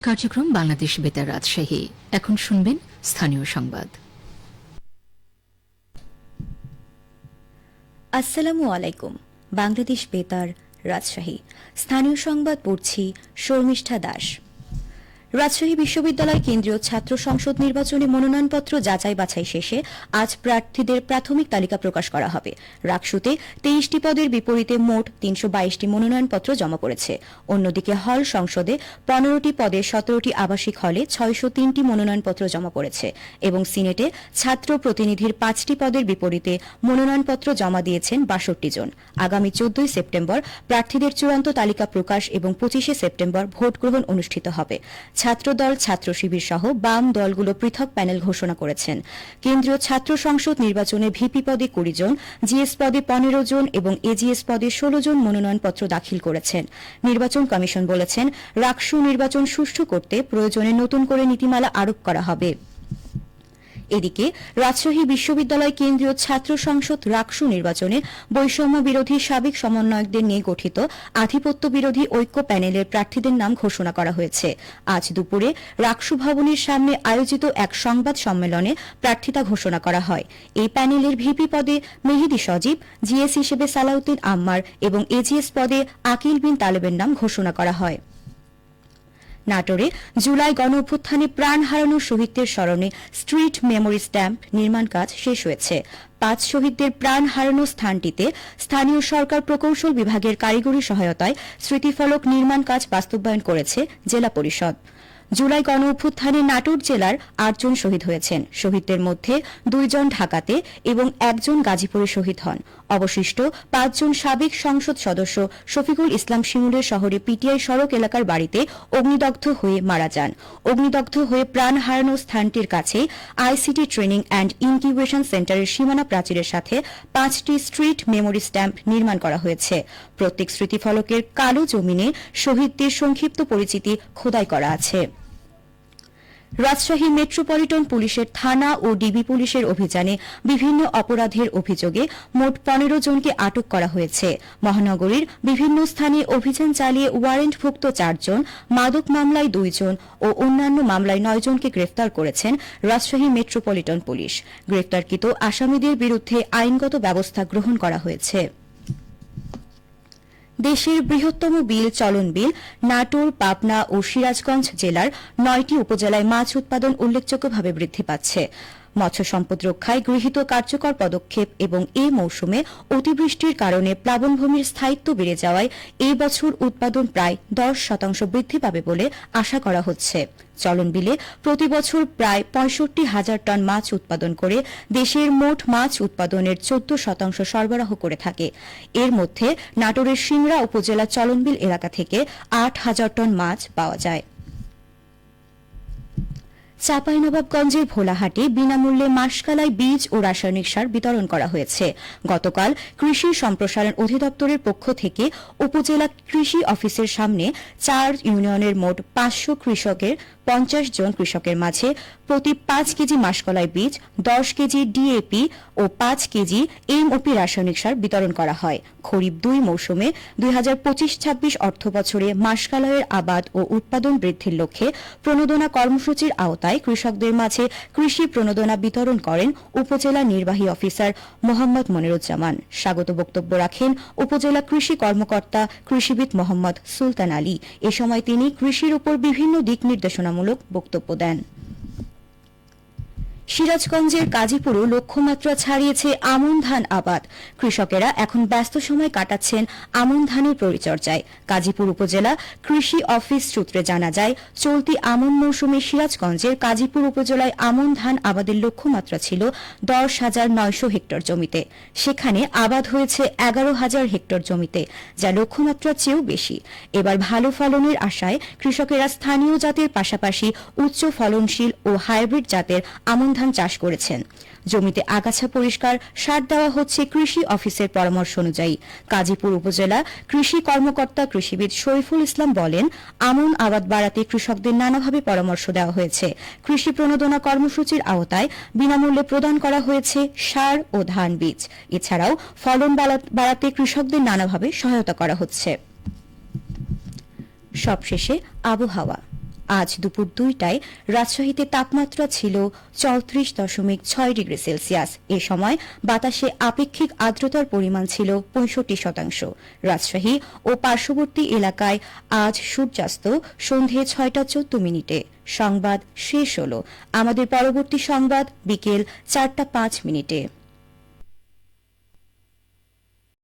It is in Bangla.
কার্যক্রম বাংলাদেশ বেতার রাজশাহী। এখন শুনবেন স্থানীয় সংবাদ। আসসালামু আলাইকুম। বাংলাদেশ বেতার রাজশাহী স্থানীয় সংবাদ পড়ছি শর্মিষ্ঠা দাস। রাজশাহী বিশ্ববিদ্যালয় কেন্দ্রীয় ছাত্র সংসদ নির্বাচনে মনোনয়নপত্র যাচাই বাছাই শেষে আজ প্রার্থীদের প্রাথমিক তালিকা প্রকাশ করা হবে। রাকসুতে 23টি পদের বিপরীতে মোট 322টি মনোনয়নপত্র জমা পড়েছে। অন্যদিকে হল সংসদে 15টি পদে 17টি আবাসিক হলে 603টি মনোনয়নপত্র জমা পড়েছে এবং সিনেটে ছাত্র প্রতিনিধির 5টি পদের বিপরীতে মনোনয়নপত্র জমা দিয়েছেন 62 জন। আগামী 14 সেপ্টেম্বর প্রার্থীদের চূড়ান্ত তালিকা প্রকাশ এবং 25 সেপ্টেম্বর ভোট গ্রহণ অনুষ্ঠিত হবে। ছাত্রদল, ছাত্র শিবির সহ বাম দলগুলো পৃথক প্যানেল ঘোষণা করেছেন। কেন্দ্রীয় ছাত্র সংসদ নির্বাচনে ভিপি পদে 20 জন, জিএস পদে 15 জন এবং এজিএস পদে 16 জন মনোনয়নপত্র দাখিল করেছেন। নির্বাচন কমিশন বলেছেন, রাকসু নির্বাচন সুষ্ঠু করতে প্রয়োজনে নতুন করে নীতিমালা আরোপ করা হবে। এদিকে রাজশাহী বিশ্ববিদ্যালয় কেন্দ্রীয় ছাত্র সংসদ রাকসু নির্বাচনে বৈষম্য বিরোধী সাবেক সমন্বয়কদের নিয়ে গঠিত আধিপত্য বিরোধী ঐক্য প্যানেলের প্রার্থীদের নাম ঘোষণা করা হয়েছে। আজ দুপুরে রাকসু ভবনের সামনে আয়োজিত এক সংবাদ সম্মেলনে প্রার্থিতা ঘোষণা করা হয়। এই প্যানেলের ভিপি পদে মেহেদী সজীব, জিএস হিসেবে সালাউদ্দিন আম্মার এবং এজিএস পদে আকিল বিন তালেবের নাম ঘোষণা করা হয়। নাটোরে জুলাই গণ অভ্যুত্থানে প্রাণ হারানো শহীদদের স্মরণে স্ট্রিট মেমোরি স্ট্যাম্প নির্মাণ কাজ শেষ হয়েছে। 5 শহীদদের প্রাণ হারানো স্থানটিতে স্থানীয় সরকার প্রকৌশল বিভাগের কারিগরি সহায়তায় স্মৃতিফলক নির্মাণ কাজ বাস্তবায়ন করেছে জেলা পরিষদ। জুলাই গণ অভ্যুত্থানে নাটোর জেলার 8 জন শহীদ হয়েছেন। শহীদদের মধ্যে 2 জন ঢাকাতে এবং 1 জন গাজীপুরে শহীদ হন। অবশিষ্ট 5 জন সাবেক সংসদ সদস্য শফিকুল ইসলাম শিমুলের শহরে পিটিআই সড়ক এলাকার বাড়িতে অগ্নিদগ্ধ হয়ে মারা যান। অগ্নিদগ্ধ হয়ে প্রাণ হারানো স্থানটির কাছে আইসিটি ট্রেনিং অ্যান্ড ইনকিউবেশন সেন্টারের সীমানা প্রাচীরের সাথে 5টি স্ট্রিট মেমোরি স্ট্যাম্প নির্মাণ করা হয়েছে। প্রত্যেক স্মৃতিফলকের কালো জমিনে শহীদদের সংক্ষিপ্ত পরিচিতি খোদাই করা আছে। রাজশাহী মেট্রোপলিটন পুলিশের থানা ও ডিবি পুলিশের অভিযানে বিভিন্ন অপরাধের অভিযোগে মোট 15 জনকে আটক করা হয়েছে। মহানগরীর বিভিন্ন স্থানে অভিযান চালিয়ে ওয়ারেন্টভুক্ত 4 জন, মাদক মামলায় 2 জন ও অন্যান্য মামলায় 9 জনকে গ্রেফতার করেছেন রাজশাহী মেট্রোপলিটন পুলিশ। গ্রেফতারকৃত আসামিদের বিরুদ্ধে আইনগত ব্যবস্থা গ্রহণ করা হয়েছে। দেশের বৃহত্তম বিল চলন বিল নাটোর, পাবনা ও সিরাজগঞ্জ জেলার 9টি উপজেলায় মাছ উৎপাদন উল্লেখযোগ্যভাবে বৃদ্ধি পাচ্ছে। মৎস্য সম্পদ রক্ষায় গৃহীত কার্যকর পদক্ষেপ এবং এই মৌসুমে অতিবৃষ্টির কারণে প্লাবনভূমির স্থায়িত্ব বেড়ে যাওয়ায় এই বছর উৎপাদন প্রায় 10% বৃদ্ধি পাবে বলে আশা করা হচ্ছে। চলন বিলে প্রতি বছর প্রায় 65,000 টন মাছ উৎপাদন করে দেশের মোট মাছ উৎপাদনের 14% সরবরাহ করে থাকে। এর মধ্যে নাটোরের সিংড়া উপজেলা চলন বিল এলাকা থেকে 8,000 টন মাছ পাওয়া যায়। চাঁপাইনবাবগঞ্জের ভোলাহাটে বিনামূল্যে মাসকালাই বীজ ও রাসায়নিক সার বিতরণ করা হয়েছে। গতকাল কৃষি সম্প্রসারণ অধিদপ্তরের পক্ষ থেকে উপজেলা কৃষি অফিসের সামনে 4 ইউনিয়নের মোট 500 কৃষকের 50 জন কৃষকের মাঝে প্রতি 5 কেজি মাসকলাই বীজ, 10 কেজি ডিএপি ও 5 কেজি এমওপি রাসায়নিক সার বিতরণ করা হয়। খরিফ 2 মৌসুমে 2025-26 অর্থবছরে মাসকলাইয়ের আবাদ ও উৎপাদন বৃদ্ধির লক্ষ্যে প্রণোদনা কর্মসূচির আওতায় কৃষকদের মাঝে কৃষি প্রণোদনা বিতরণ করেন উপজেলা নির্বাহী অফিসার মোহাম্মদ মনিরুজ্জামান। স্বাগত বক্তব্য রাখেন উপজেলা কৃষি কর্মকর্তা কৃষিবিদ মোহাম্মদ সুলতান আলী। এ সময় তিনি কৃষির উপর বিভিন্ন দিক নির্দেশনামূলক বক্তব্য দেন। সিরাজগঞ্জের কাজীপুরও লক্ষ্যমাত্রা ছাড়িয়েছে আমন ধান আবাদ। কৃষকেরা এখন ব্যস্ত সময় কাটাচ্ছেন আমন ধানের পরিচর্যায়। কাজীপুর উপজেলা কৃষি অফিস সূত্রে জানা যায়, চলতি আমন মৌসুমে সিরাজগঞ্জের কাজীপুর উপজেলায় আমন ধান আবাদের লক্ষ্যমাত্রা ছিল 10,900 হেক্টর জমিতে। সেখানে আবাদ হয়েছে 11,000 হেক্টর জমিতে, যা লক্ষ্যমাত্রার চেয়েও বেশি। এবার ভালো ফলনের আশায় কৃষকেরা স্থানীয় জাতের পাশাপাশি উচ্চ ফলনশীল ও হাইব্রিড জাতের আমন ধান চাষ করেছেন। জমিতে আগাছা পরিষ্কার, সার দেওয়া হচ্ছে কৃষি অফিসের পরামর্শ অনুযায়ী। কাজীপুর উপজেলা কৃষি কর্মকর্তা কৃষিবিদ শরীফুল ইসলাম বলেন, আমন আবাদ বাড়াতে কৃষকদের নানাভাবে পরামর্শ দেওয়া হয়েছে। কৃষি প্রণোদনা কর্মসূচির আওতায় বিনামূল্যে প্রদান করা হয়েছে সার ও ধান বীজ। এছাড়াও ফলন বাড়াতে কৃষকদের নানাভাবে সহায়তা করা হচ্ছে। সবশেষে আবহাওয়া। আজ দুপুর 2টায় রাজশাহীতে তাপমাত্রা ছিল 34.6 ডিগ্রি সেলসিয়াস। এ সময় বাতাসে আপেক্ষিক আর্দ্রতার পরিমাণ ছিল 65%। রাজশাহী ও পার্শ্ববর্তী এলাকায় আজ সূর্যাস্ত সন্ধে 6:14। সংবাদ শেষ হল। আমাদের পরবর্তী সংবাদ বিকেল 4:05।